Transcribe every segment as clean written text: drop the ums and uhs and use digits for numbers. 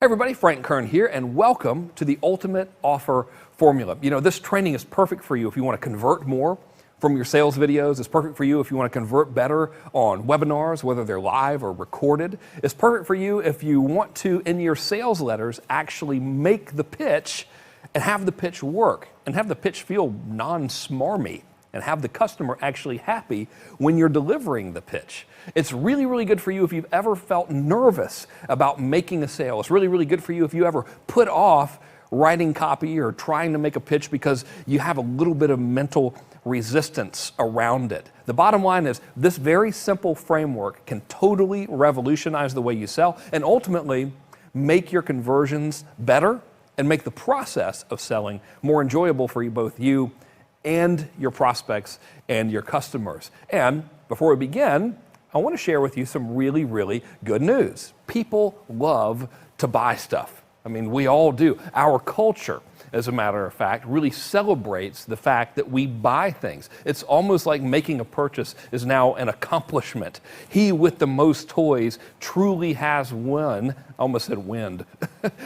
Hey everybody, Frank Kern here, and welcome to the Ultimate Offer Formula. You know, this training is perfect for you if you want to convert more from your sales videos. It's perfect for you if you want to convert better on webinars, whether they're live or recorded. It's perfect for you if you want to, in your sales letters, actually make the pitch and have the pitch work and have the pitch feel non-smarmy and have the customer actually happy when you're delivering the pitch. It's really, really good for you if you've ever felt nervous about making a sale. It's really, really good for you if you ever put off writing copy or trying to make a pitch because you have a little bit of mental resistance around it. The bottom line is this very simple framework can totally revolutionize the way you sell and ultimately make your conversions better and make the process of selling more enjoyable for both you and your prospects and your customers. And before we begin, I want to share with you some really, really good news. People love to buy stuff. I mean, we all do. Our culture, as a matter of fact, really celebrates the fact that we buy things. It's almost like making a purchase is now an accomplishment. He with the most toys truly has won. I almost said wind.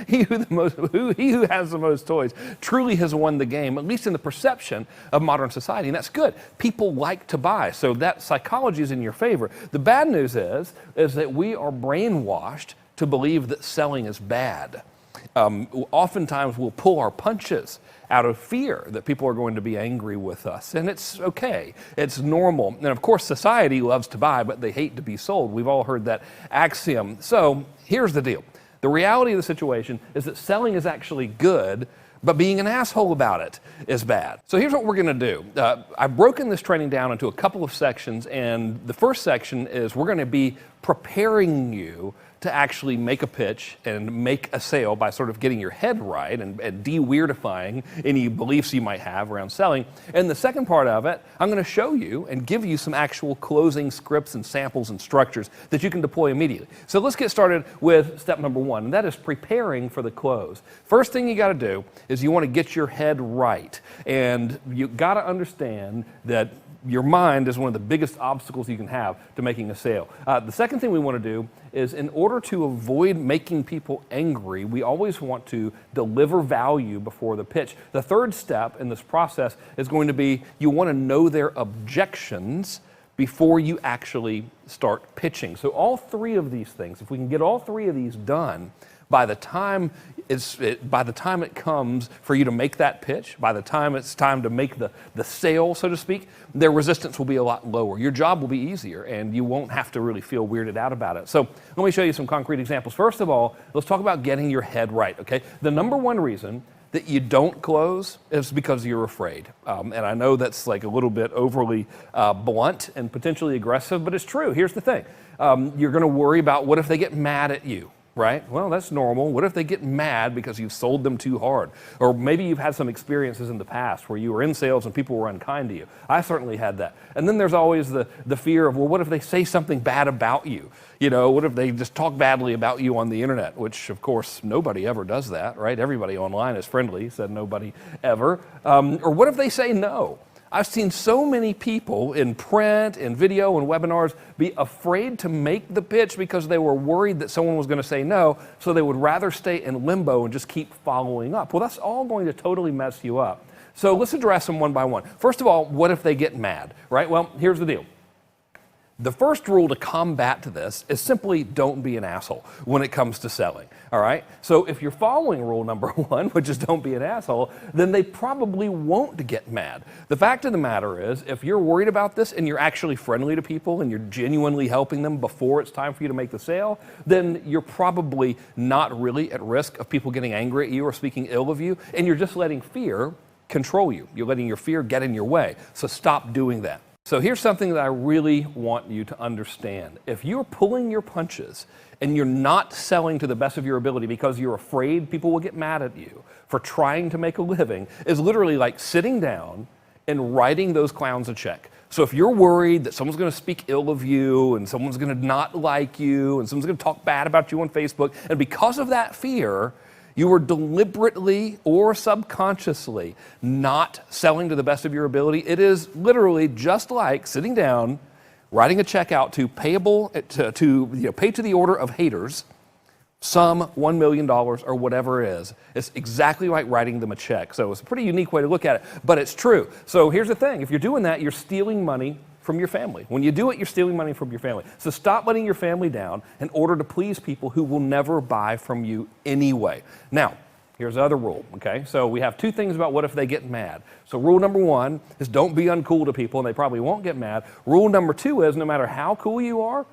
He who has the most toys truly has won the game, at least in the perception of modern society, and that's good. People like to buy, so that psychology is in your favor. The bad news is that we are brainwashed to believe that selling is bad. Oftentimes we'll pull our punches out of fear that people are going to be angry with us. And it's okay. It's normal. And of course, society loves to buy, but they hate to be sold. We've all heard that axiom. So here's the deal. The reality of the situation is that selling is actually good, but being an asshole about it is bad. So here's what we're going to do. I've broken this training down into a couple of sections, and the first section is we're going to be preparing you to actually make a pitch and make a sale by sort of getting your head right and de-weirdifying any beliefs you might have around selling. And the second part of it, I'm going to show you and give you some actual closing scripts and samples and structures that you can deploy immediately. So let's get started with step number one, and that is preparing for the close. First thing you got to do is you want to get your head right. And you got to understand that your mind is one of the biggest obstacles you can have to making a sale. The second thing we want to do is, in order to avoid making people angry, we always want to deliver value before the pitch. The third step in this process is going to be you want to know their objections before you actually start pitching. So all three of these things, if we can get all three of these done, by the time it comes for you to make that pitch, by the time it's time to make the sale, so to speak, their resistance will be a lot lower. Your job will be easier, and you won't have to really feel weirded out about it. So let me show you some concrete examples. First of all, let's talk about getting your head right, okay? The number one reason that you don't close is because you're afraid. And I know that's like a little bit overly blunt and potentially aggressive, but it's true. Here's the thing. You're going to worry about what if they get mad at you. Right? Well, that's normal. What if they get mad because you've sold them too hard? Or maybe you've had some experiences in the past where you were in sales and people were unkind to you. I certainly had that. And then there's always the fear of, well, what if they say something bad about you? You know, what if they just talk badly about you on the internet? Which, of course, nobody ever does that, right? Everybody online is friendly, said nobody ever. Or what if they say no? I've seen so many people in print, in video, and webinars be afraid to make the pitch because they were worried that someone was going to say no, so they would rather stay in limbo and just keep following up. Well, that's all going to totally mess you up. So let's address them one by one. First of all, what if they get mad, right? Well, here's the deal. The first rule to combat this is simply don't be an asshole when it comes to selling, all right? So if you're following rule number one, which is don't be an asshole, then they probably won't get mad. The fact of the matter is, if you're worried about this and you're actually friendly to people and you're genuinely helping them before it's time for you to make the sale, then you're probably not really at risk of people getting angry at you or speaking ill of you, and you're just letting fear control you. You're letting your fear get in your way, so stop doing that. So here's something that I really want you to understand. If you're pulling your punches and you're not selling to the best of your ability because you're afraid people will get mad at you for trying to make a living, is literally like sitting down and writing those clowns a check. So if you're worried that someone's going to speak ill of you and someone's going to not like you and someone's going to talk bad about you on Facebook, and because of that fear, you are deliberately or subconsciously not selling to the best of your ability, it is literally just like sitting down, writing a check out to pay to the order of haters some $1 million or whatever it is. It's exactly like writing them a check. So it's a pretty unique way to look at it, but it's true. So here's the thing. If you're doing that, you're stealing money from your family. When you do it, you're stealing money from your family. So stop letting your family down in order to please people who will never buy from you anyway. Now, here's the other rule, okay? So we have two things about what if they get mad. So rule number one is don't be uncool to people, and they probably won't get mad. Rule number two is no matter how cool you are,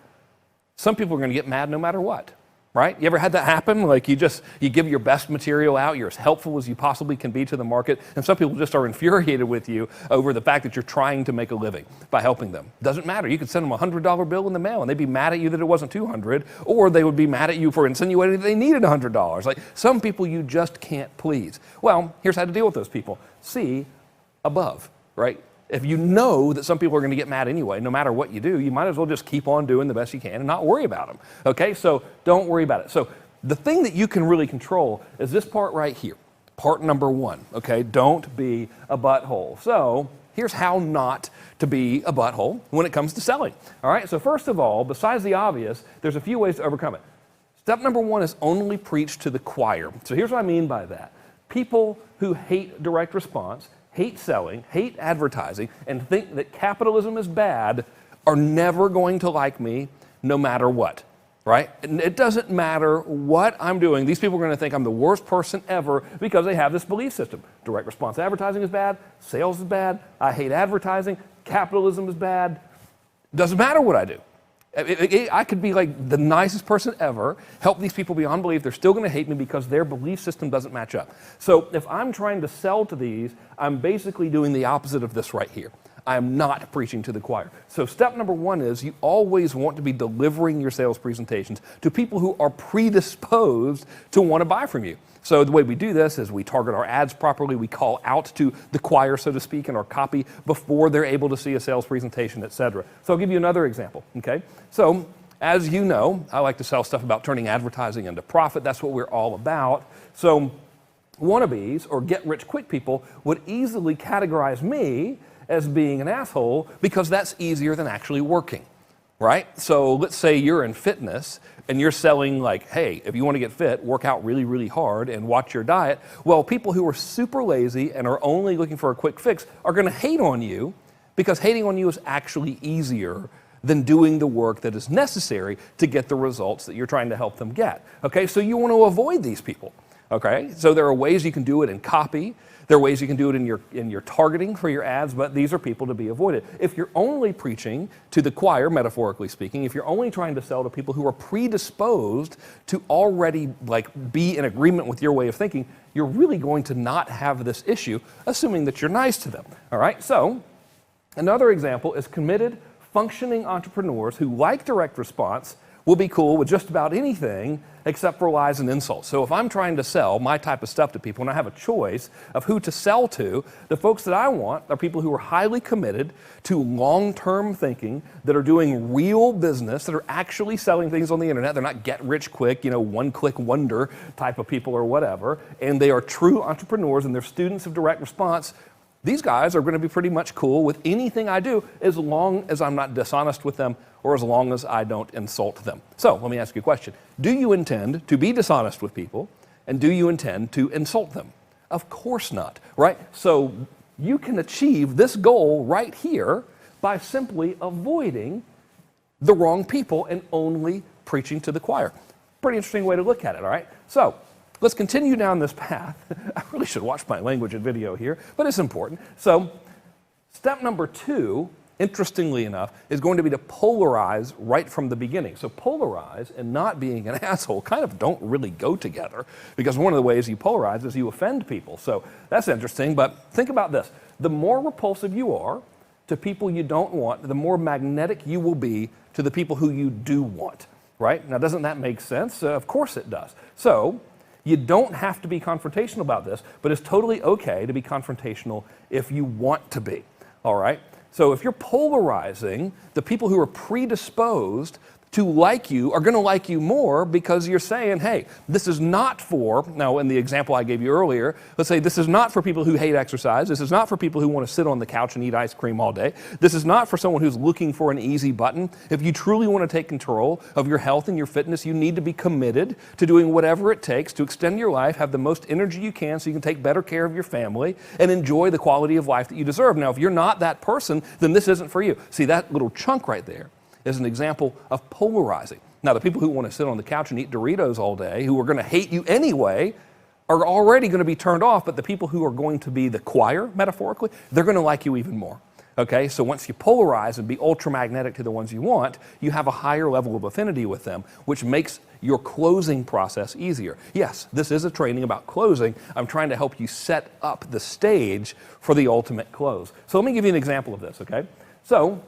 some people are going to get mad no matter what. Right? You ever had that happen? Like you give your best material out, you're as helpful as you possibly can be to the market, and some people just are infuriated with you over the fact that you're trying to make a living by helping them. Doesn't matter. You could send them a $100 bill in the mail and they'd be mad at you that it wasn't $200, or they would be mad at you for insinuating that they needed $100. Like some people you just can't please. Well, here's how to deal with those people. See above, right? If you know that some people are going to get mad anyway, no matter what you do, you might as well just keep on doing the best you can and not worry about them. Okay, so don't worry about it. So the thing that you can really control is this part right here, part number one. Okay, don't be a butthole. So here's how not to be a butthole when it comes to selling. All right, so first of all, besides the obvious, there's a few ways to overcome it. Step number one is only preach to the choir. So here's what I mean by that. People who hate direct response, hate selling, hate advertising, and think that capitalism is bad are never going to like me no matter what, right? And it doesn't matter what I'm doing. These people are going to think I'm the worst person ever because they have this belief system. Direct response advertising is bad, sales is bad, I hate advertising, capitalism is bad. Doesn't matter what I do. I could be like the nicest person ever, help these people beyond belief. They're still going to hate me because their belief system doesn't match up. So if I'm trying to sell to these, I'm basically doing the opposite of this right here. I'm not preaching to the choir. So step number one is you always want to be delivering your sales presentations to people who are predisposed to want to buy from you. So the way we do this is we target our ads properly. We call out to the choir, so to speak, in our copy before they're able to see a sales presentation, etc. So I'll give you another example, okay? So as you know, I like to sell stuff about turning advertising into profit. That's what we're all about. So wannabes or get-rich-quick people would easily categorize me as being an asshole because that's easier than actually working, right? So let's say you're in fitness and you're selling like, hey, if you want to get fit, work out really, really hard and watch your diet. Well, people who are super lazy and are only looking for a quick fix are going to hate on you because hating on you is actually easier than doing the work that is necessary to get the results that you're trying to help them get. Okay, so you want to avoid these people. Okay, so there are ways you can do it in copy. There are ways you can do it in your targeting for your ads, but these are people to be avoided. If you're only preaching to the choir, metaphorically speaking, if you're only trying to sell to people who are predisposed to already be in agreement with your way of thinking, you're really going to not have this issue, assuming that you're nice to them. All right, so another example is committed, functioning entrepreneurs who like direct response will be cool with just about anything except for lies and insults. So if I'm trying to sell my type of stuff to people and I have a choice of who to sell to, the folks that I want are people who are highly committed to long-term thinking, that are doing real business, that are actually selling things on the internet. They're not get-rich-quick, one-click wonder type of people or whatever, and they are true entrepreneurs and they're students of direct response. These guys are going to be pretty much cool with anything I do as long as I'm not dishonest with them or as long as I don't insult them. So let me ask you a question. Do you intend to be dishonest with people, and do you intend to insult them? Of course not, right? So you can achieve this goal right here by simply avoiding the wrong people and only preaching to the choir. Pretty interesting way to look at it, all right? So let's continue down this path. I really should watch my language and video here, but it's important. So step number 2, interestingly enough, is going to be to polarize right from the beginning. So polarize and not being an asshole kind of don't really go together, because one of the ways you polarize is you offend people. So that's interesting, but think about this. The more repulsive you are to people you don't want, the more magnetic you will be to the people who you do want, right? Now, doesn't that make sense? Of course it does. So you don't have to be confrontational about this, but it's totally okay to be confrontational if you want to be, all right? So if you're polarizing the people who are predisposed to like you are going to like you more because you're saying, hey, this is not for, now in the example I gave you earlier, let's say this is not for people who hate exercise. This is not for people who want to sit on the couch and eat ice cream all day. This is not for someone who's looking for an easy button. If you truly want to take control of your health and your fitness, you need to be committed to doing whatever it takes to extend your life, have the most energy you can so you can take better care of your family and enjoy the quality of life that you deserve. Now, if you're not that person, then this isn't for you. See, that little chunk right there is an example of polarizing. Now, the people who want to sit on the couch and eat Doritos all day, who are going to hate you anyway, are already going to be turned off, but the people who are going to be the choir, metaphorically, they're going to like you even more. Okay, so once you polarize and be ultramagnetic to the ones you want, you have a higher level of affinity with them, which makes your closing process easier. Yes, this is a training about closing. I'm trying to help you set up the stage for the ultimate close. So let me give you an example of this, okay? So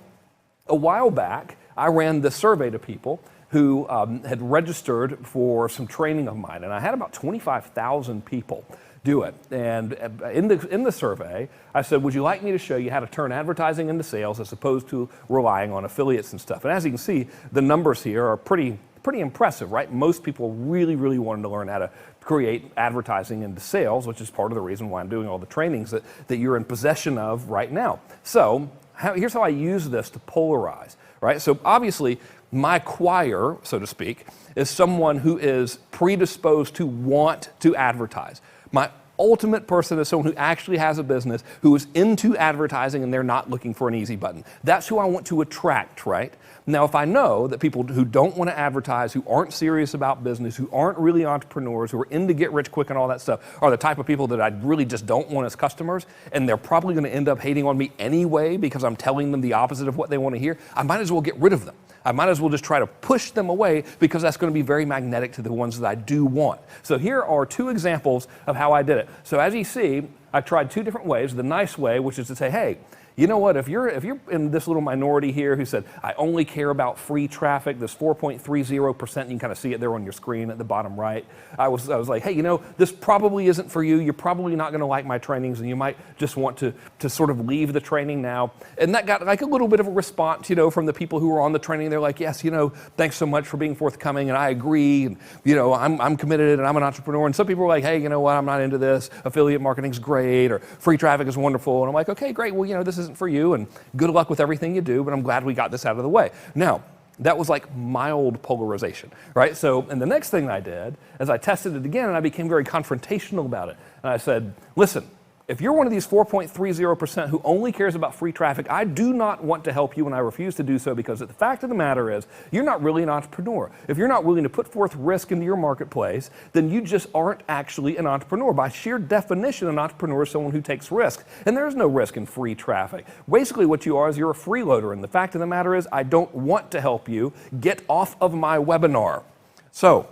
a while back, I ran this survey to people who had registered for some training of mine, and I had about 25,000 people do it. And in the survey, I said, would you like me to show you how to turn advertising into sales as opposed to relying on affiliates and stuff? And as you can see, the numbers here are pretty impressive, right? Most people really, really wanted to learn how to create advertising into sales, which is part of the reason why I'm doing all the trainings that you're in possession of right now. So here's how I use this to polarize, right? So obviously, my choir, so to speak, is someone who is predisposed to want to advertise. My ultimate person is someone who actually has a business, who is into advertising, and they're not looking for an easy button. That's who I want to attract, right? Now, if I know that people who don't want to advertise, who aren't serious about business, who aren't really entrepreneurs, who are into get rich quick and all that stuff, are the type of people that I really just don't want as customers, and they're probably going to end up hating on me anyway because I'm telling them the opposite of what they want to hear, I might as well get rid of them. I might as well just try to push them away because that's going to be very magnetic to the ones that I do want. So here are two examples of how I did it. So as you see, I tried two different ways. The nice way, which is to say, hey, you know what, if you're in this little minority here who said, I only care about free traffic, this 4.30%, you can kind of see it there on your screen at the bottom right. I was like, hey, you know, this probably isn't for you. You're probably not going to like my trainings, and you might just want to sort of leave the training now. And that got like a little bit of a response, you know, from the people who were on the training. They're like, yes, you know, thanks so much for being forthcoming, and I agree, and, you know, I'm committed, and I'm an entrepreneur. And some people were like, hey, you know what, I'm not into this. Affiliate marketing's great, or free traffic is wonderful. And I'm like, okay, great. Well, you know, this isn't for you, and good luck with everything you do, but I'm glad we got this out of the way. Now, that was like mild polarization, right? So, and the next thing I did is I tested it again, and I became very confrontational about it. And I said, listen, if you're one of these 4.30% who only cares about free traffic, I do not want to help you, and I refuse to do so, because the fact of the matter is you're not really an entrepreneur. If you're not willing to put forth risk into your marketplace, then you just aren't actually an entrepreneur. By sheer definition, an entrepreneur is someone who takes risks, and there's no risk in free traffic. Basically what you are is you're a freeloader, and the fact of the matter is I don't want to help you. Get off of my webinar. So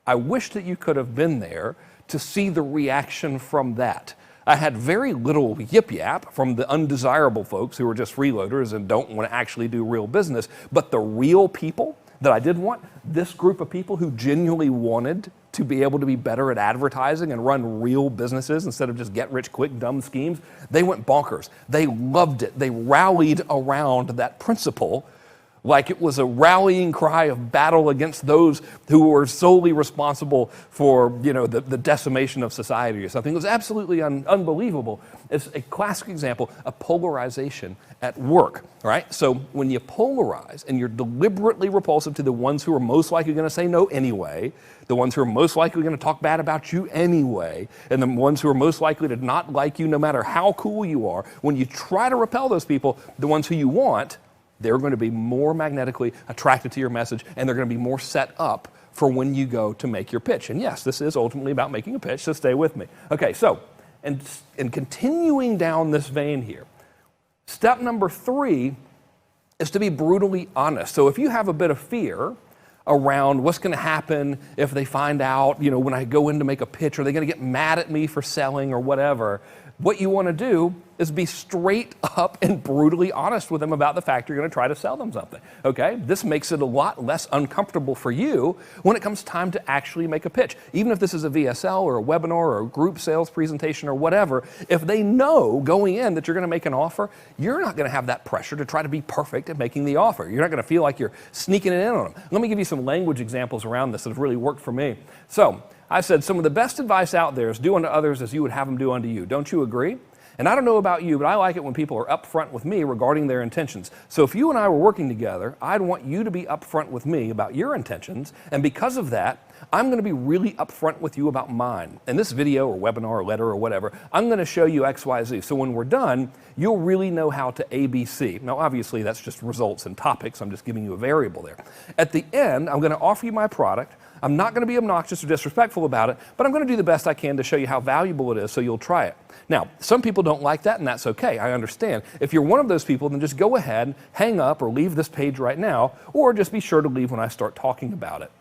I wish that you could have been there to see the reaction from that. I had very little yip-yap from the undesirable folks who are just freeloaders and don't want to actually do real business. But the real people that I did want, this group of people who genuinely wanted to be able to be better at advertising and run real businesses instead of just get-rich-quick dumb schemes, they went bonkers. They loved it. They rallied around that principle like it was a rallying cry of battle against those who were solely responsible for, you know, the decimation of society or something. It was absolutely unbelievable. It's a classic example of polarization at work, right? So when you polarize and you're deliberately repulsive to the ones who are most likely going to say no anyway, the ones who are most likely going to talk bad about you anyway, and the ones who are most likely to not like you no matter how cool you are, when you try to repel those people, the ones who you want, they're going to be more magnetically attracted to your message, and they're going to be more set up for when you go to make your pitch. And yes, this is ultimately about making a pitch, so stay with me. Okay, so, and continuing down this vein here, step number 3 is to be brutally honest. So if you have a bit of fear around what's going to happen if they find out, you know, when I go in to make a pitch, are they going to get mad at me for selling or whatever, what you want to do is be straight up and brutally honest with them about the fact you're going to try to sell them something, okay? This makes it a lot less uncomfortable for you when it comes time to actually make a pitch. Even if this is a VSL or a webinar or a group sales presentation or whatever, if they know going in that you're going to make an offer, you're not going to have that pressure to try to be perfect at making the offer. You're not going to feel like you're sneaking it in on them. Let me give you some language examples around this that have really worked for me. So I said some of the best advice out there is do unto others as you would have them do unto you. Don't you agree? And I don't know about you, but I like it when people are upfront with me regarding their intentions. So if you and I were working together, I'd want you to be upfront with me about your intentions. And because of that, I'm going to be really upfront with you about mine. In this video or webinar or letter or whatever, I'm going to show you X, Y, Z. So when we're done, you'll really know how to ABC. Now, obviously, that's just results and topics. I'm just giving you a variable there. At the end, I'm going to offer you my product. I'm not going to be obnoxious or disrespectful about it, but I'm going to do the best I can to show you how valuable it is so you'll try it. Now, some people don't like that, and that's okay. I understand. If you're one of those people, then just go ahead, hang up, or leave this page right now, or just be sure to leave when I start talking about it.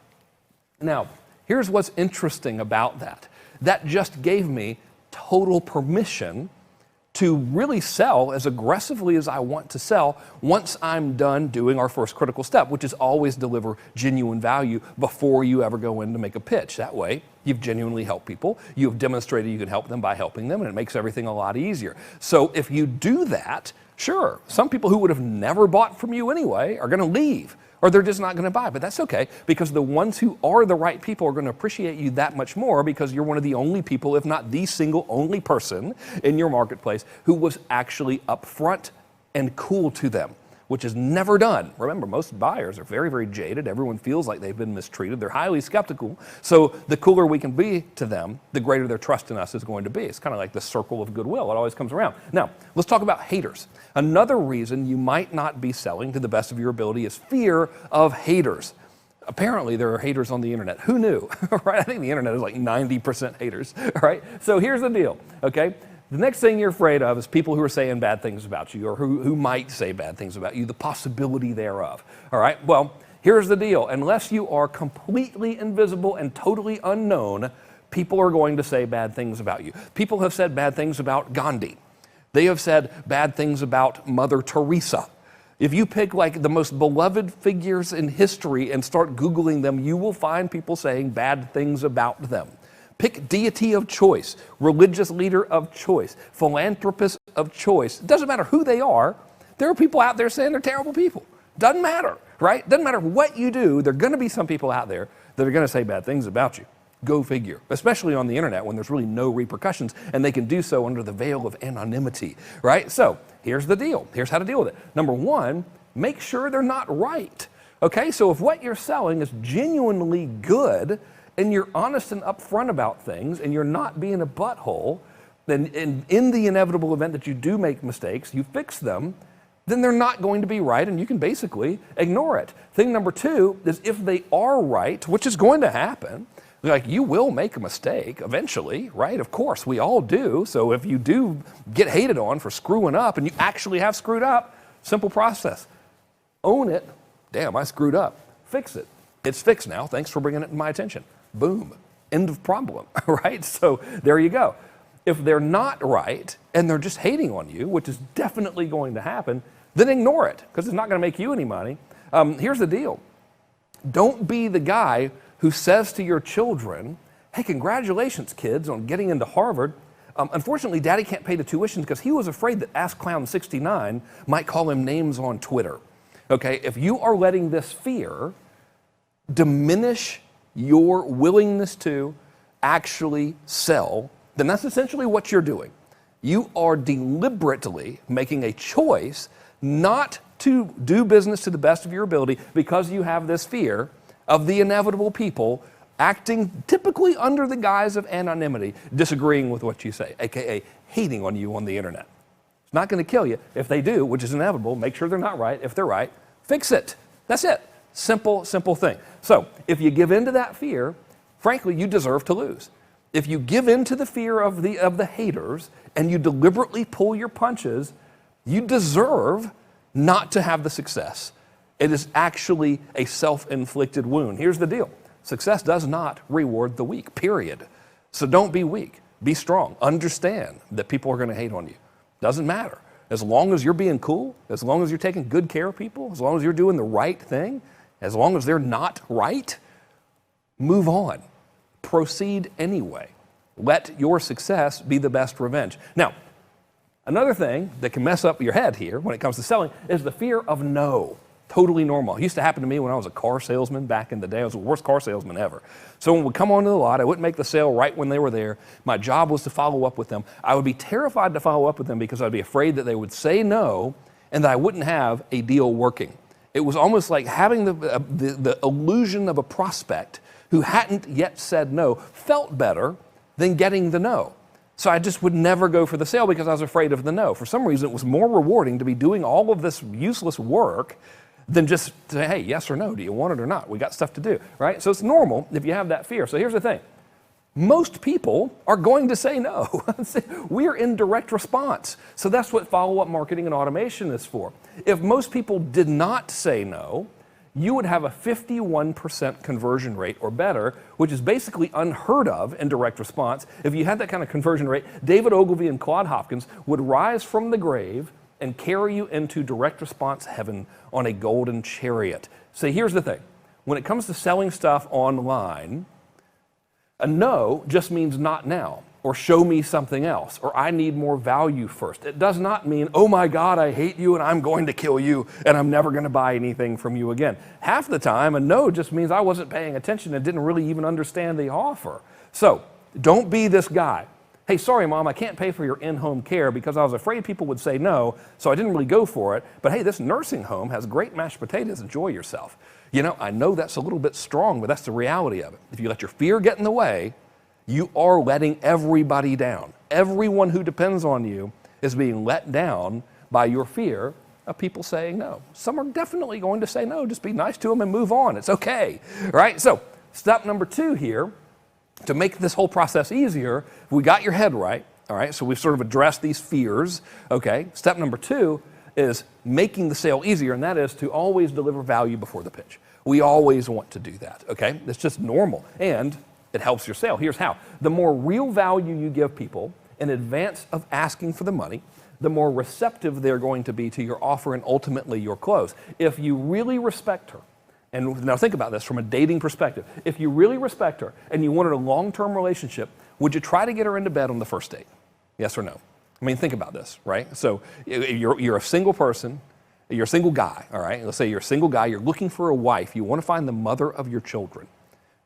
Now, here's what's interesting about that. That just gave me total permission to really sell as aggressively as I want to sell once I'm done doing our first critical step, which is always deliver genuine value before you ever go in to make a pitch. That way, you've genuinely helped people. You've demonstrated you can help them by helping them, and it makes everything a lot easier. So if you do that, sure, some people who would have never bought from you anyway are going to leave, or they're just not going to buy. But that's okay, because the ones who are the right people are going to appreciate you that much more because you're one of the only people, if not the single only person in your marketplace who was actually upfront and cool to them, which is never done. Remember, most buyers are very, very jaded. Everyone feels like they've been mistreated. They're highly skeptical. So the cooler we can be to them, the greater their trust in us is going to be. It's kind of like the circle of goodwill. It always comes around. Now, let's talk about haters. Another reason you might not be selling to the best of your ability is fear of haters. Apparently, there are haters on the internet. Who knew? Right? I think the internet is like 90% haters. Right? So here's the deal. Okay? The next thing you're afraid of is people who are saying bad things about you, or who might say bad things about you, the possibility thereof. All right? Well, here's the deal. Unless you are completely invisible and totally unknown, people are going to say bad things about you. People have said bad things about Gandhi. They have said bad things about Mother Teresa. If you pick like the most beloved figures in history and start Googling them, you will find people saying bad things about them. Pick deity of choice, religious leader of choice, philanthropist of choice. It doesn't matter who they are. There are people out there saying they're terrible people. Doesn't matter, right? Doesn't matter what you do. There are going to be some people out there that are going to say bad things about you. Go figure, especially on the internet when there's really no repercussions and they can do so under the veil of anonymity, right? So here's the deal. Here's how to deal with it. Number one, make sure they're not right, okay? So if what you're selling is genuinely good and you're honest and upfront about things and you're not being a butthole, then in the inevitable event that you do make mistakes, you fix them, then they're not going to be right and you can basically ignore it. Thing number two is if they are right, which is going to happen, like you will make a mistake eventually, right? Of course, we all do. So if you do get hated on for screwing up and you actually have screwed up, simple process. Own it. Damn, I screwed up. Fix it. It's fixed now. Thanks for bringing it to my attention. Boom. End of problem, right? So there you go. If they're not right and they're just hating on you, which is definitely going to happen, then ignore it because it's not going to make you any money. Here's the deal. Don't be the guy who says to your children, hey, congratulations, kids, on getting into Harvard. Unfortunately, Daddy can't pay the tuition because he was afraid that AskClown69 might call him names on Twitter. Okay, if you are letting this fear diminish your willingness to actually sell, then that's essentially what you're doing. You are deliberately making a choice not to do business to the best of your ability because you have this fear of the inevitable people acting typically under the guise of anonymity, disagreeing with what you say, aka hating on you on the internet. It's not going to kill you. If they do, which is inevitable, make sure they're not right. If they're right, fix it. That's it. Simple, simple thing. So if you give in to that fear, frankly, you deserve to lose. If you give in to the fear of the haters and you deliberately pull your punches, you deserve not to have the success. It is actually a self-inflicted wound. Here's the deal. Success does not reward the weak, period. So don't be weak. Be strong. Understand that people are going to hate on you. Doesn't matter. As long as you're being cool, as long as you're taking good care of people, as long as you're doing the right thing, as long as they're not right, move on. Proceed anyway. Let your success be the best revenge. Now, another thing that can mess up your head here when it comes to selling is the fear of no. Totally normal. It used to happen to me when I was a car salesman back in the day. I was the worst car salesman ever. So when we come onto the lot, I wouldn't make the sale right when they were there. My job was to follow up with them. I would be terrified to follow up with them because I'd be afraid that they would say no and that I wouldn't have a deal working. It was almost like having the illusion of a prospect who hadn't yet said no felt better than getting the no. So I just would never go for the sale because I was afraid of the no. For some reason, it was more rewarding to be doing all of this useless work than just say, hey, yes or no, do you want it or not? We got stuff to do, right? So it's normal if you have that fear. So here's the thing. Most people are going to say no. We're in direct response. So that's what follow-up marketing and automation is for. If most people did not say no, you would have a 51% conversion rate or better, which is basically unheard of in direct response. If you had that kind of conversion rate, David Ogilvy and Claude Hopkins would rise from the grave and carry you into direct response heaven on a golden chariot. So here's the thing. When it comes to selling stuff online, a no just means not now, or show me something else, or I need more value first. It does not mean, oh my God, I hate you and I'm going to kill you and I'm never going to buy anything from you again. Half the time, a no just means I wasn't paying attention and didn't really even understand the offer. So don't be this guy. Hey, sorry, Mom, I can't pay for your in-home care because I was afraid people would say no, so I didn't really go for it. But hey, this nursing home has great mashed potatoes. Enjoy yourself. You know, I know that's a little bit strong, but that's the reality of it. If you let your fear get in the way, you are letting everybody down. Everyone who depends on you is being let down by your fear of people saying no. Some are definitely going to say no. Just be nice to them and move on. It's okay, right? So step number 2 here, to make this whole process easier, we got your head right, all right? So we've sort of addressed these fears, okay? Step number 2 is making the sale easier, and that is to always deliver value before the pitch. We always want to do that, okay? It's just normal, and it helps your sale. Here's how. The more real value you give people in advance of asking for the money, the more receptive they're going to be to your offer and ultimately your close. If you really respect her, and now think about this from a dating perspective. If you really respect her and you wanted a long-term relationship, would you try to get her into bed on the first date? Yes or no? I mean, think about this, right? So you're a single person, you're a single guy, all right? Let's say you're a single guy, you're looking for a wife, you want to find the mother of your children.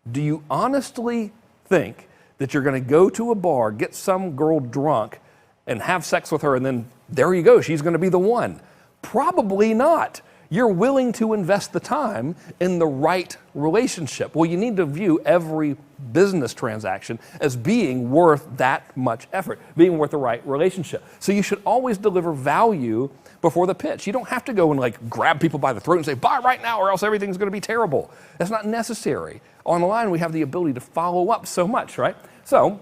Do you honestly think that you're going to go to a bar, get some girl drunk, and have sex with her, and then there you go, she's going to be the one? Probably not. You're willing to invest the time in the right relationship. Well, you need to view every business transaction as being worth that much effort, being worth the right relationship. So you should always deliver value before the pitch. You don't have to go and like grab people by the throat and say, buy right now or else everything's going to be terrible. That's not necessary. Online, we have the ability to follow up so much, right? So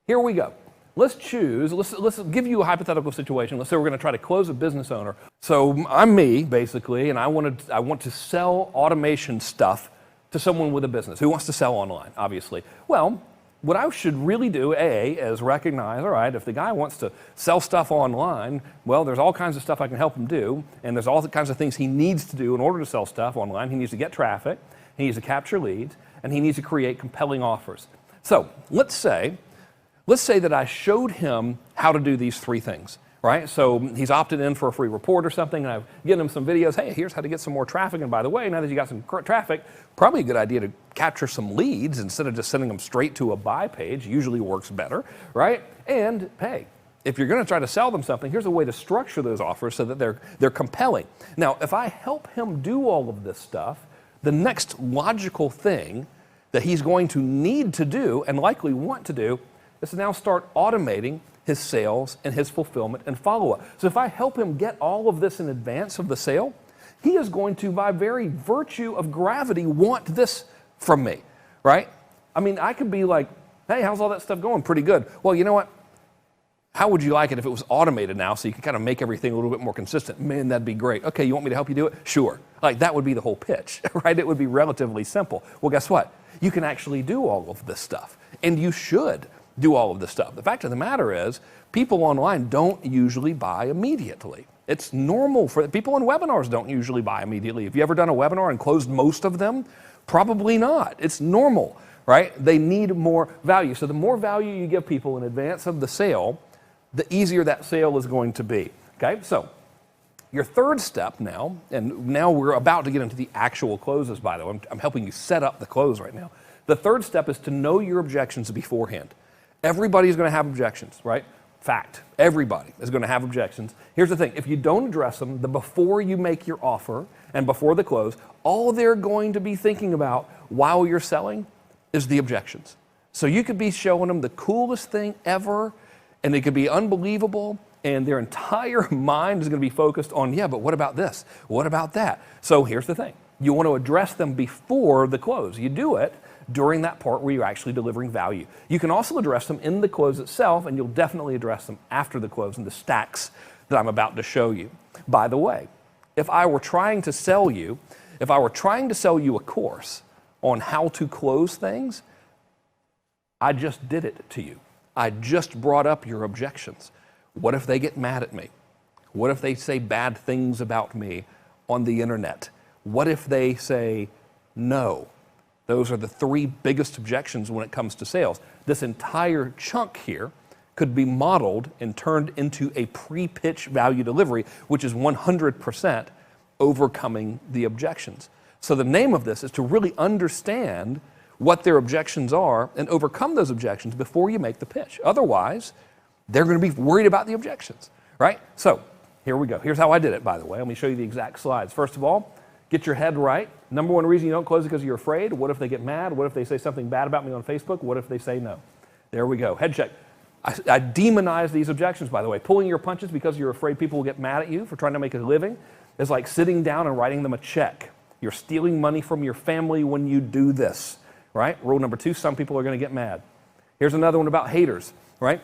here we go. Let's choose, let's give you a hypothetical situation. Let's say we're going to try to close a business owner. So I'm me, basically, and I want to sell automation stuff to someone with a business who wants to sell online, obviously. Well, what I should really do, A, is recognize, all right, if the guy wants to sell stuff online, well, there's all kinds of stuff I can help him do, and there's all kinds of things he needs to do in order to sell stuff online. He needs to get traffic, he needs to capture leads, and he needs to create compelling offers. So let's say that I showed him how to do these 3 things, right? So he's opted in for a free report or something, and I've given him some videos. Hey, here's how to get some more traffic. And by the way, now that you got some traffic, probably a good idea to capture some leads instead of just sending them straight to a buy page. Usually works better, right? And hey, if you're going to try to sell them something, here's a way to structure those offers so that they're compelling. Now, if I help him do all of this stuff, the next logical thing that he's going to need to do and likely want to do is to now start automating his sales and his fulfillment and follow-up. So if I help him get all of this in advance of the sale, he is going to, by very virtue of gravity, want this from me, right? I mean, I could be like, hey, how's all that stuff going? Pretty good. Well, you know what? How would you like it if it was automated now so you could kind of make everything a little bit more consistent? Man, that'd be great. Okay, you want me to help you do it? Sure. Like, that would be the whole pitch, right? It would be relatively simple. Well, guess what? You can actually do all of this stuff, and you should. do all of this stuff. The fact of the matter is, people online don't usually buy immediately. It's normal for people in webinars don't usually buy immediately. Have you ever done a webinar and closed most of them? Probably not. It's normal, right? They need more value. So the more value you give people in advance of the sale, the easier that sale is going to be. Okay, so your third step now, and now we're about to get into the actual closes, by the way. I'm helping you set up the close right now. The third step is to know your objections beforehand. Everybody's going to have objections, right? Fact. Everybody is going to have objections. Here's the thing. If you don't address them before you make your offer and before the close, all they're going to be thinking about while you're selling is the objections. So you could be showing them the coolest thing ever, and it could be unbelievable, and their entire mind is going to be focused on, yeah, but what about this? What about that? So here's the thing. You want to address them before the close. You do it during that part where you're actually delivering value. You can also address them in the close itself, and you'll definitely address them after the close in the stacks that I'm about to show you. By the way, if I were trying to sell you a course on how to close things, I just did it to you. I just brought up your objections. What if they get mad at me? What if they say bad things about me on the internet? What if they say no? Those are the three biggest objections when it comes to sales. This entire chunk here could be modeled and turned into a pre-pitch value delivery, which is 100% overcoming the objections. So the name of this is to really understand what their objections are and overcome those objections before you make the pitch. Otherwise, they're going to be worried about the objections, right? So here we go. Here's how I did it, by the way. Let me show you the exact slides. First of all, get your head right. Number one reason you don't close is because you're afraid. What if they get mad? What if they say something bad about me on Facebook? What if they say no? There we go. Head check. I demonize these objections, by the way. Pulling your punches because you're afraid people will get mad at you for trying to make a living is like sitting down and writing them a check. You're stealing money from your family when you do this, right? Rule number 2, some people are going to get mad. Here's another one about haters, right?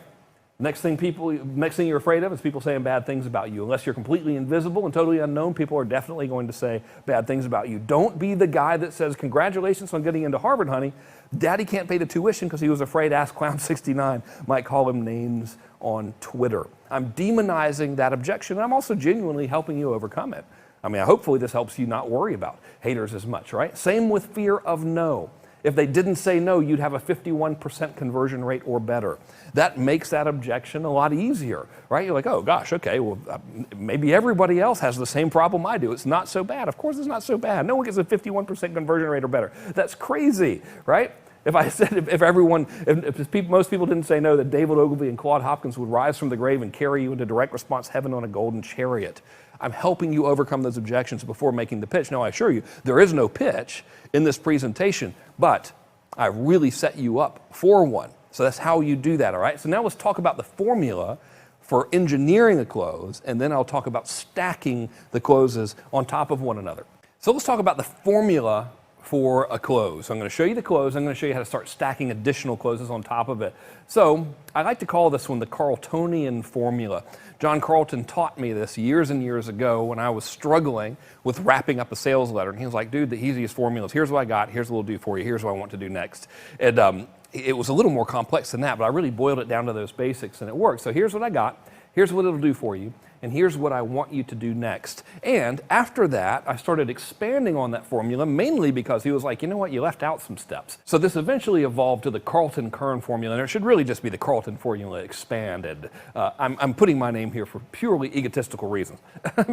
Next thing you're afraid of is people saying bad things about you. Unless you're completely invisible and totally unknown, people are definitely going to say bad things about you. Don't be the guy that says, congratulations on getting into Harvard, honey. Daddy can't pay the tuition because he was afraid Ask Clown 69 might call him names on Twitter. I'm demonizing that objection, and I'm also genuinely helping you overcome it. I mean, hopefully this helps you not worry about haters as much, right? Same with fear of no. If they didn't say no, you'd have a 51% conversion rate or better. That makes that objection a lot easier, right? You're like, oh gosh, okay, well, maybe everybody else has the same problem I do. It's not so bad. Of course it's not so bad. No one gets a 51% conversion rate or better. That's crazy, right? If I said, most people didn't say no, that David Ogilvy and Claude Hopkins would rise from the grave and carry you into direct response heaven on a golden chariot. I'm helping you overcome those objections before making the pitch. Now, I assure you, there is no pitch in this presentation, but I really set you up for one. So that's how you do that, all right? So now let's talk about the formula for engineering a close, and then I'll talk about stacking the closes on top of one another. So let's talk about the formula for a close. So I'm going to show you the close. I'm going to show you how to start stacking additional closes on top of it. So I like to call this one the Carltonian formula. John Carlton taught me this years and years ago when I was struggling with wrapping up a sales letter. And he was like, dude, the easiest formula is here's what I got, here's what we'll do for you, here's what I want to do next. And it was a little more complex than that, but I really boiled it down to those basics and it worked. So here's what I got, here's what it'll do for you, and here's what I want you to do next. And after that, I started expanding on that formula, mainly because he was like, you know what, you left out some steps. So this eventually evolved to the Carlton-Kern formula, and it should really just be the Carlton formula expanded. I'm putting my name here for purely egotistical reasons,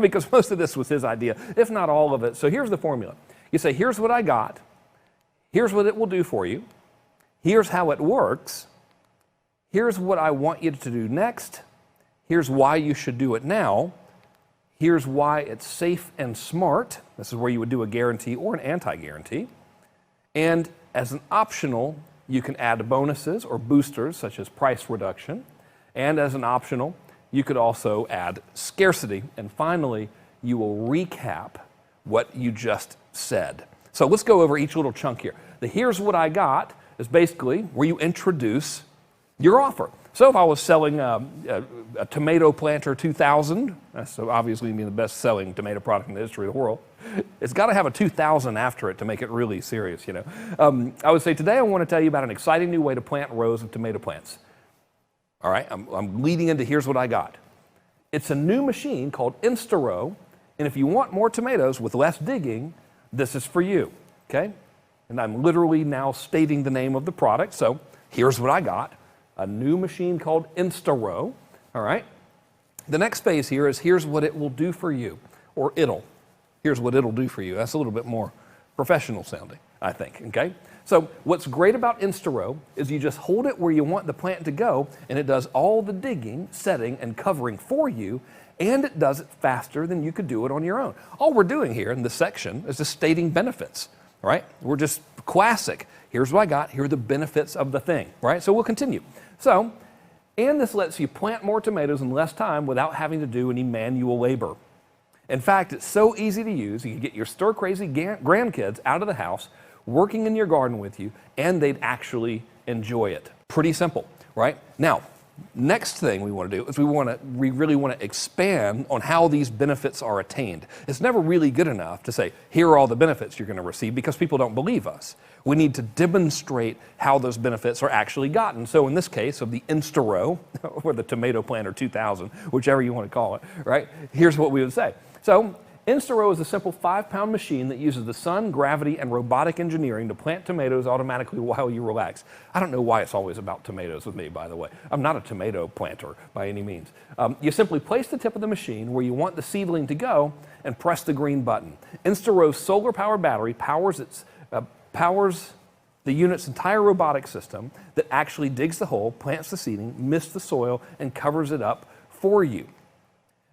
because most of this was his idea, if not all of it. So here's the formula. You say, here's what I got, here's what it will do for you, here's how it works, here's what I want you to do next, here's why you should do it now. Here's why it's safe and smart. This is where you would do a guarantee or an anti-guarantee. And as an optional, you can add bonuses or boosters, such as price reduction. And as an optional, you could also add scarcity. And finally, you will recap what you just said. So let's go over each little chunk here. The here's what I got is basically where you introduce your offer. So if I was selling a Tomato Planter 2000, that's obviously the best-selling tomato product in the history of the world, it's got to have a 2000 after it to make it really serious, you know. I would say today I want to tell you about an exciting new way to plant rows of tomato plants. All right, I'm leading into here's what I got. It's a new machine called InstaRow, and if you want more tomatoes with less digging, this is for you, okay? And I'm literally now stating the name of the product, so here's what I got. A new machine called InstaRow, all right? The next phase here is here's what it will do for you, or here's what it'll do for you. That's a little bit more professional sounding, I think, okay? So what's great about InstaRow is you just hold it where you want the plant to go, and it does all the digging, setting, and covering for you, and it does it faster than you could do it on your own. All we're doing here in this section is just stating benefits, right? We're just classic. Here's what I got. Here are the benefits of the thing, right? So we'll continue. So, and this lets you plant more tomatoes in less time without having to do any manual labor. In fact, it's so easy to use, you can get your stir-crazy grandkids out of the house, working in your garden with you, and they'd actually enjoy it. Pretty simple, right? Now, next thing we want to do is we really want to expand on how these benefits are attained. It's never really good enough to say, here are all the benefits you're going to receive, because people don't believe us. We need to demonstrate how those benefits are actually gotten. So in this case of the InstaRow, or the Tomato Planter 2000, whichever you want to call it, right? Here's what we would say. So InstaRow is a simple 5-pound machine that uses the sun, gravity, and robotic engineering to plant tomatoes automatically while you relax. I don't know why it's always about tomatoes with me, by the way. I'm not a tomato planter by any means. You simply place the tip of the machine where you want the seedling to go and press the green button. InstaRow's solar-powered battery powers the unit's entire robotic system that actually digs the hole, plants the seedling, mists the soil, and covers it up for you.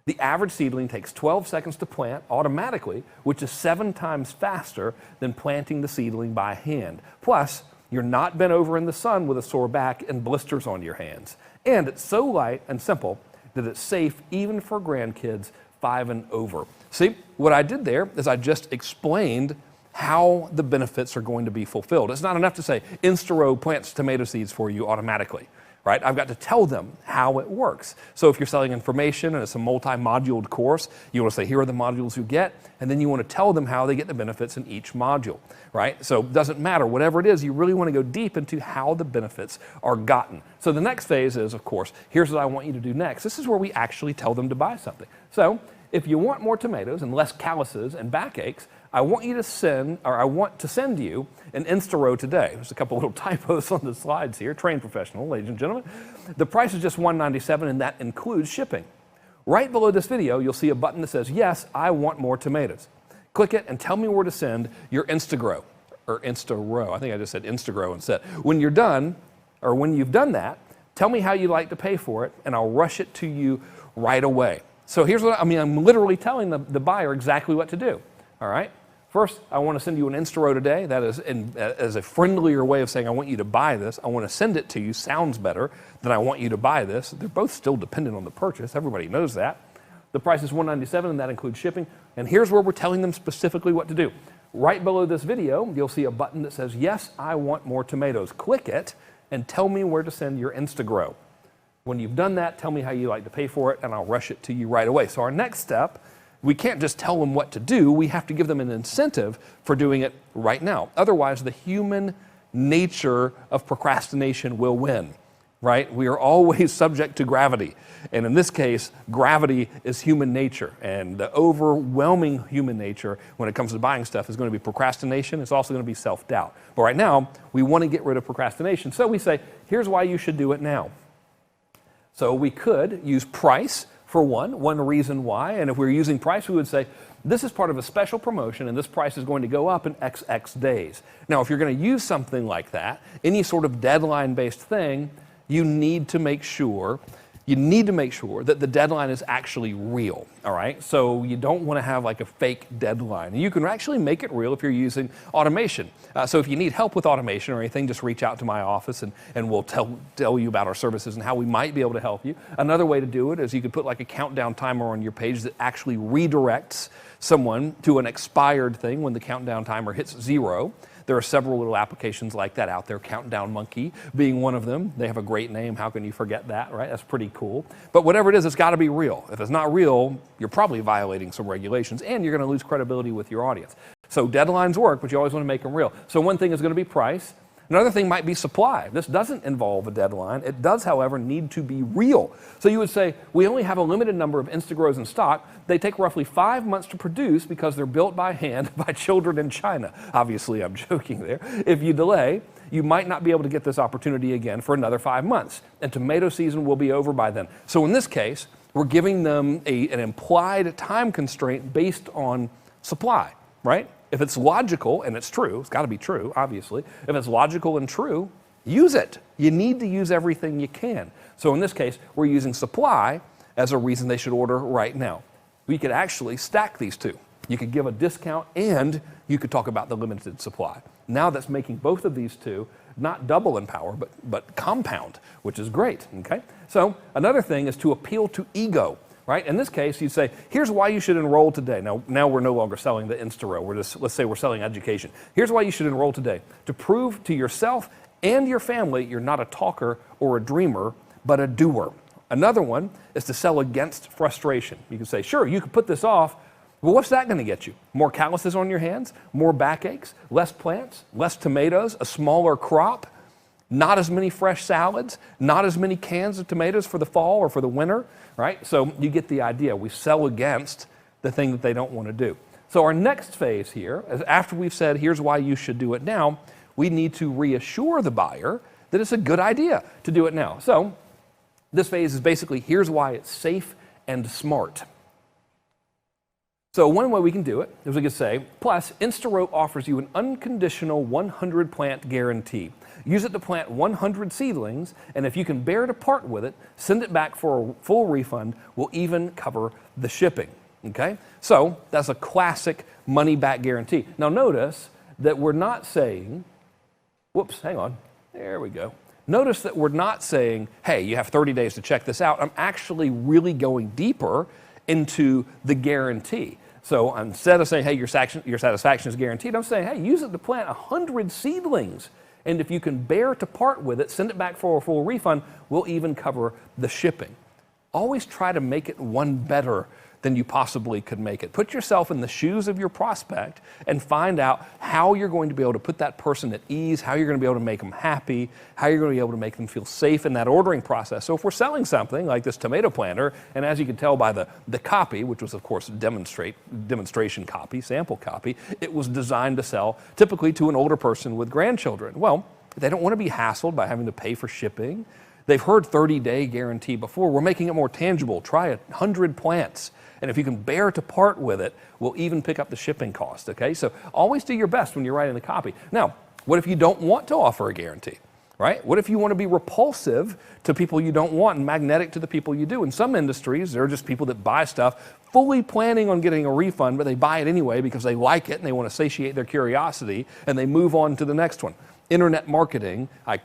The average seedling takes 12 seconds to plant automatically, which is 7 times faster than planting the seedling by hand. Plus, you're not bent over in the sun with a sore back and blisters on your hands. And it's so light and simple that it's safe even for grandkids 5 and over. See, what I did there is I just explained how the benefits are going to be fulfilled. It's not enough to say, InstaRow plants tomato seeds for you automatically. Right? I've got to tell them how it works. So if you're selling information and it's a multi-moduled course, you want to say, here are the modules you get, and then you want to tell them how they get the benefits in each module, right? So it doesn't matter, whatever it is, you really want to go deep into how the benefits are gotten. So the next phase is, of course, here's what I want you to do next. This is where we actually tell them to buy something. So if you want more tomatoes and less calluses and backaches, I want to send you an InstaRow today. There's a couple little typos on the slides here. Trained professional, ladies and gentlemen. The price is just $197, and that includes shipping. Right below this video, you'll see a button that says, yes, I want more tomatoes. Click it and tell me where to send your InstaRow, or InstaRow. I think I just said InstaRow instead. When you're done, or when you've done that, tell me how you'd like to pay for it, and I'll rush it to you right away. So here's what I'm literally telling the buyer exactly what to do, all right? First, I want to send you an InstaRow today. That is as a friendlier way of saying I want you to buy this. I want to send it to you. Sounds better than I want you to buy this. They're both still dependent on the purchase. Everybody knows that. The price is $197, and that includes shipping. And here's where we're telling them specifically what to do. Right below this video, you'll see a button that says, yes, I want more tomatoes. Click it and tell me where to send your InstaRow. When you've done that, tell me how you like to pay for it, and I'll rush it to you right away. So our next step, we can't just tell them what to do. We have to give them an incentive for doing it right now. Otherwise, the human nature of procrastination will win, right? We are always subject to gravity. And in this case, gravity is human nature. And the overwhelming human nature when it comes to buying stuff is going to be procrastination. It's also going to be self-doubt. But right now, we want to get rid of procrastination. So we say, here's why you should do it now. So we could use price for one reason why, and if we were using price, we would say, this is part of a special promotion, and this price is going to go up in XX days. Now, if you're going to use something like that, any sort of deadline-based thing, you need to make sure that the deadline is actually real, all right? So you don't want to have like a fake deadline. You can actually make it real if you're using automation. So if you need help with automation or anything, just reach out to my office and we'll tell you about our services and how we might be able to help you. Another way to do it is you could put like a countdown timer on your page that actually redirects someone to an expired thing when the countdown timer hits 0. There are several little applications like that out there, Countdown Monkey being one of them. They have a great name. How can you forget that, right? That's pretty cool. But whatever it is, it's got to be real. If it's not real, you're probably violating some regulations, and you're going to lose credibility with your audience. So deadlines work, but you always want to make them real. So one thing is going to be price. Another thing might be supply. This doesn't involve a deadline. It does, however, need to be real. So you would say, we only have a limited number of Instagrows in stock. They take roughly 5 months to produce because they're built by hand by children in China. Obviously, I'm joking there. If you delay, you might not be able to get this opportunity again for another 5 months. And tomato season will be over by then. So in this case, we're giving them an implied time constraint based on supply, right? If it's logical, and it's true, it's got to be true, obviously. If it's logical and true, use it. You need to use everything you can. So in this case, we're using supply as a reason they should order right now. We could actually stack these two. You could give a discount and you could talk about the limited supply. Now that's making both of these two not double in power, but compound, which is great, okay? So another thing is to appeal to ego. Right? In this case, you'd say, here's why you should enroll today. Now we're no longer selling the Insta-Row. Let's say we're selling education. Here's why you should enroll today. To prove to yourself and your family you're not a talker or a dreamer, but a doer. Another one is to sell against frustration. You can say, sure, you could put this off. Well, what's that going to get you? More calluses on your hands? More backaches? Less plants? Less tomatoes? A smaller crop? Not as many fresh salads, not as many cans of tomatoes for the fall or for the winter, right? So you get the idea. We sell against the thing that they don't want to do. So our next phase here is after we've said, here's why you should do it now, we need to reassure the buyer that it's a good idea to do it now. So this phase is basically, here's why it's safe and smart. So one way we can do it is we could say, plus Insta-Row offers you an unconditional 100 plant guarantee. Use it to plant 100 seedlings, and if you can bear to part with it, send it back for a full refund. We'll even cover the shipping, okay? So that's a classic money-back guarantee. Now notice that we're not saying, whoops, hang on, there we go. Notice that we're not saying, hey, you have 30 days to check this out. I'm actually really going deeper into the guarantee. So instead of saying, hey, your satisfaction is guaranteed, I'm saying, hey, use it to plant 100 seedlings. And if you can bear to part with it, send it back for a full refund, we'll even cover the shipping. Always try to make it one better than you possibly could make it. Put yourself in the shoes of your prospect and find out how you're going to be able to put that person at ease, how you're going to be able to make them happy, how you're going to be able to make them feel safe in that ordering process. So if we're selling something like this tomato planter, and as you can tell by the copy, which was of course demonstration copy, sample copy, it was designed to sell typically to an older person with grandchildren. Well, they don't want to be hassled by having to pay for shipping. They've heard 30-day guarantee before. We're making it more tangible. Try 100 plants. And if you can bear to part with it, we'll even pick up the shipping cost, okay? So always do your best when you're writing the copy. Now, what if you don't want to offer a guarantee, right? What if you want to be repulsive to people you don't want and magnetic to the people you do? In some industries, there are just people that buy stuff fully planning on getting a refund, but they buy it anyway because they like it and they want to satiate their curiosity, and they move on to the next one. Internet marketing, I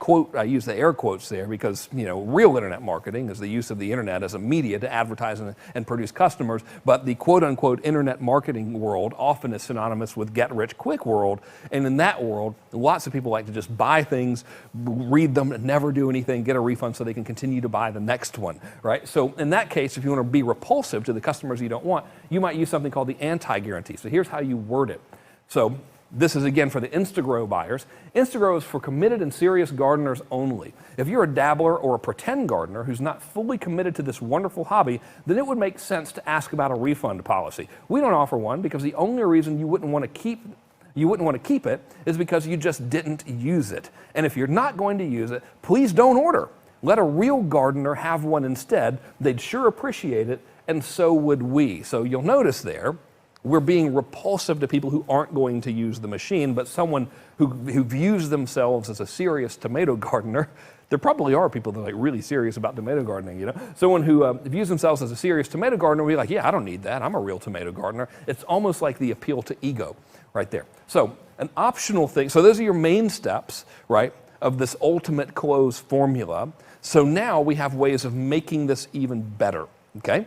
use the air quotes there because, real internet marketing is the use of the internet as a media to advertise and produce customers, but the quote-unquote internet marketing world often is synonymous with get-rich-quick world, and in that world, lots of people like to just buy things, read them, never do anything, get a refund so they can continue to buy the next one, right? So in that case, if you want to be repulsive to the customers you don't want, you might use something called the anti-guarantee. So here's how you word it. So this is, again, for the Instagrow buyers. Instagrow is for committed and serious gardeners only. If you're a dabbler or a pretend gardener who's not fully committed to this wonderful hobby, then it would make sense to ask about a refund policy. We don't offer one because the only reason you wouldn't want to keep it is because you just didn't use it. And if you're not going to use it, please don't order. Let a real gardener have one instead. They'd sure appreciate it, and so would we. So you'll notice there, we're being repulsive to people who aren't going to use the machine, but someone who views themselves as a serious tomato gardener. There probably are people that are really serious about tomato gardening, Someone who views themselves as a serious tomato gardener will be like, yeah, I don't need that. I'm a real tomato gardener. It's almost like the appeal to ego right there. So an optional thing. So those are your main steps, right, of this ultimate close formula. So now we have ways of making this even better, okay?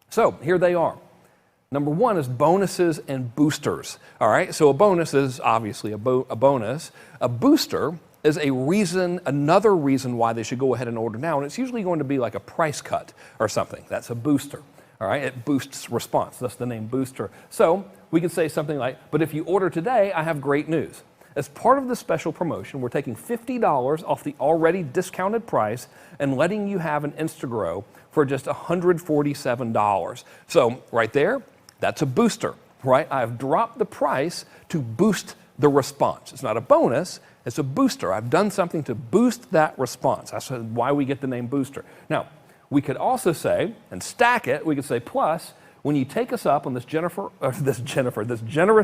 So here they are. Number one is bonuses and boosters, all right? So a bonus is obviously a bonus. A booster is another reason why they should go ahead and order now, and it's usually going to be like a price cut or something. That's a booster, all right? It boosts response, that's the name booster. So we could say something like, but if you order today, I have great news. As part of the special promotion, we're taking $50 off the already discounted price and letting you have an Instagrow for just $147. So right there, that's a booster, right? I've dropped the price to boost the response. It's not a bonus, it's a booster. I've done something to boost that response. That's why we get the name booster. Now, we could also say, and stack it, we could say plus, when you take us up on this generous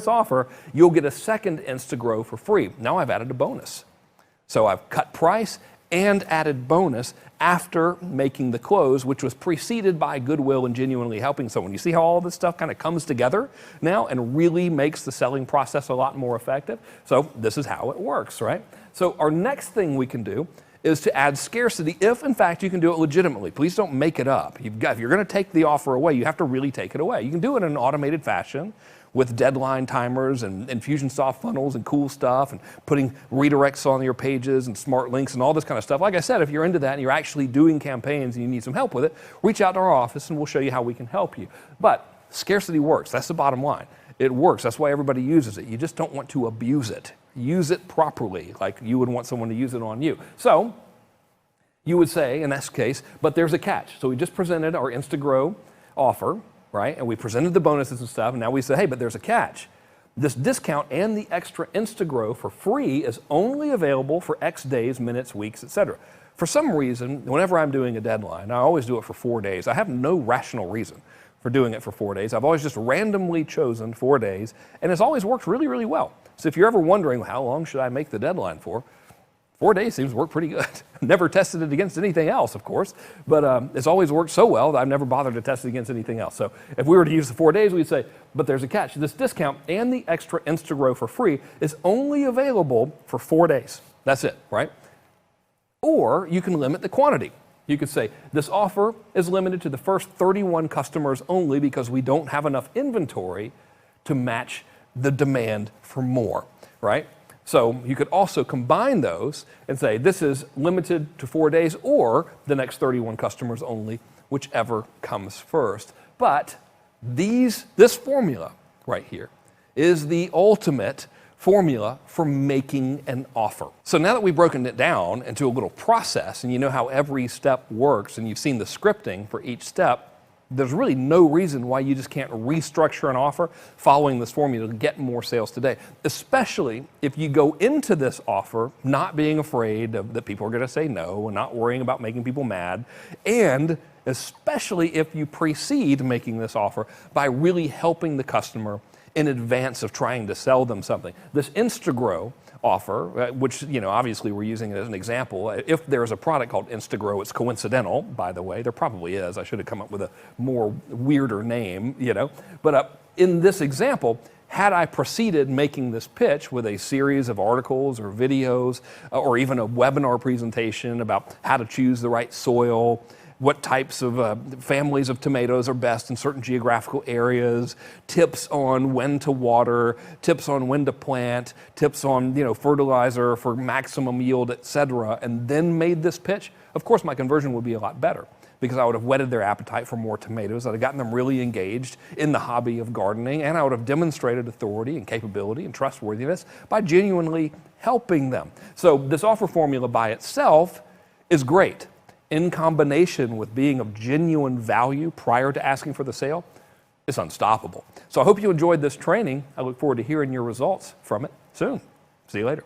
offer, you'll get a second Instagrow for free. Now I've added a bonus. So I've cut price and added bonus after making the close, which was preceded by goodwill and genuinely helping someone. You see how all this stuff kind of comes together now and really makes the selling process a lot more effective? So this is how it works, right? So our next thing we can do is to add scarcity if, in fact, you can do it legitimately. Please don't make it up. If you're going to take the offer away, you have to really take it away. You can do it in an automated fashion with deadline timers and Infusionsoft funnels and cool stuff and putting redirects on your pages and smart links and all this kind of stuff. Like I said, if you're into that and you're actually doing campaigns and you need some help with it, reach out to our office and we'll show you how we can help you. But scarcity works. That's the bottom line. It works. That's why everybody uses it. You just don't want to abuse it. Use it properly, like you would want someone to use it on you. So you would say, in this case, but there's a catch. So we just presented our Instagrow offer, right? And we presented the bonuses and stuff, and now we say, hey, but there's a catch. This discount and the extra Instagrow for free is only available for X days, minutes, weeks, etc. For some reason, whenever I'm doing a deadline, I always do it for 4 days. I have no rational reason for doing it for 4 days. I've always just randomly chosen 4 days, and it's always worked really, really well. So if you're ever wondering, how long should I make the deadline for? 4 days seems to work pretty good. Never tested it against anything else, of course, but it's always worked so well that I've never bothered to test it against anything else. So if we were to use the 4 days, we'd say, but there's a catch. This discount and the extra Instagrow for free is only available for 4 days. That's it, right? Or you can limit the quantity. You could say, this offer is limited to the first 31 customers only because we don't have enough inventory to match the demand for more, right? So you could also combine those and say, this is limited to 4 days or the next 31 customers only, whichever comes first. But this formula right here is the ultimate formula for making an offer. So now that we've broken it down into a little process and you know how every step works and you've seen the scripting for each step, there's really no reason why you just can't restructure an offer following this formula to get more sales today, especially if you go into this offer not being afraid that people are going to say no and not worrying about making people mad, and especially if you precede making this offer by really helping the customer in advance of trying to sell them something. This Instagrow offer, which, obviously we're using it as an example. If there's a product called Instagrow, it's coincidental, by the way. There probably is. I should have come up with a more weirder name, But in this example, had I proceeded making this pitch with a series of articles or videos or even a webinar presentation about how to choose the right soil, what types of families of tomatoes are best in certain geographical areas, tips on when to water, tips on when to plant, tips on fertilizer for maximum yield, etc., and then made this pitch, of course my conversion would be a lot better because I would have whetted their appetite for more tomatoes. I'd have gotten them really engaged in the hobby of gardening, and I would have demonstrated authority and capability and trustworthiness by genuinely helping them. So this offer formula by itself is great. In combination with being of genuine value prior to asking for the sale, it's unstoppable. So I hope you enjoyed this training. I look forward to hearing your results from it soon. See you later.